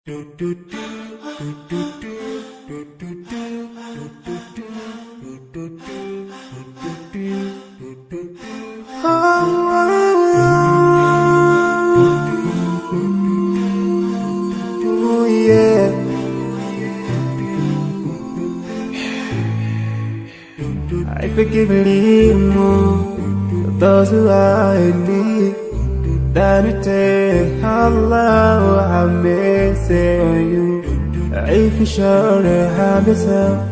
Oh, yeah. I forgive those who are in need. That you take Allah have mercy on you. If you surely have yourself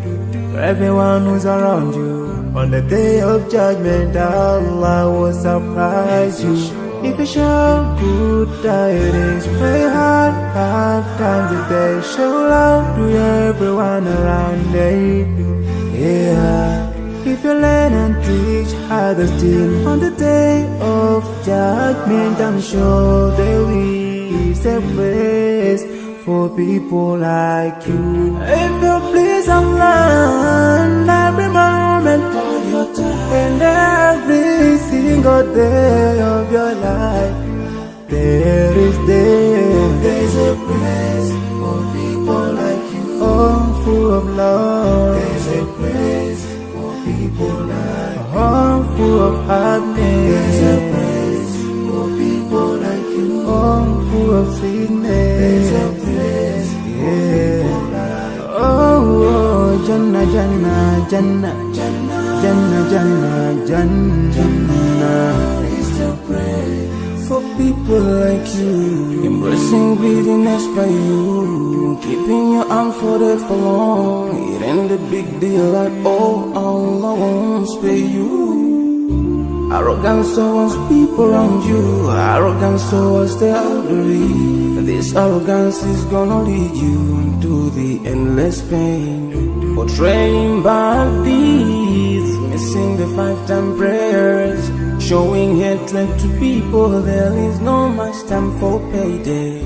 for everyone who's around you. On the day of judgment, Allah will surprise you. If you show good tidings, pray hard 5 times a day. Show love to everyone around you. Yeah. If you learn and teach others still on the day of judgment, I'm sure there is a place for people like you. If you please Allah every moment of your time and every single day of your life, there's a place for people like you. Oh, full of love. There's a place people like home full of happiness. There's a place for people like you. Home full of sweetness. There's a place for people like you. Oh, Jannah, Jannah, Jannah, Jannah, Jannah, Jannah, Jannah. It's a place for people like you. Embracing greediness by you, keeping your arms folded for long. It ain't a big deal at all. Allah won't spare you. Arrogance towards people around you, arrogance towards the elderly. This arrogance is gonna lead you to the endless pain. Portraying bad deeds, missing the 5-time prayers, showing hatred to people. There is no much time for payday.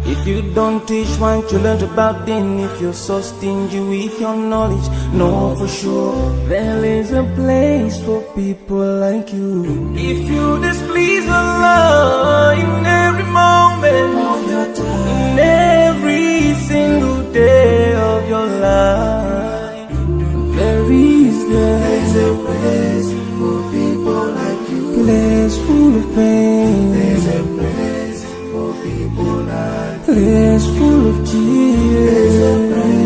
If you don't teach one, you learn about them. If you're so stingy with your knowledge, know for sure there is a place for people like you. If you displease Allah in every moment of your time, in every single day of your life, there's a place for people like you. Place full of pain. There's a place for people like you. Place full of tears. There's a place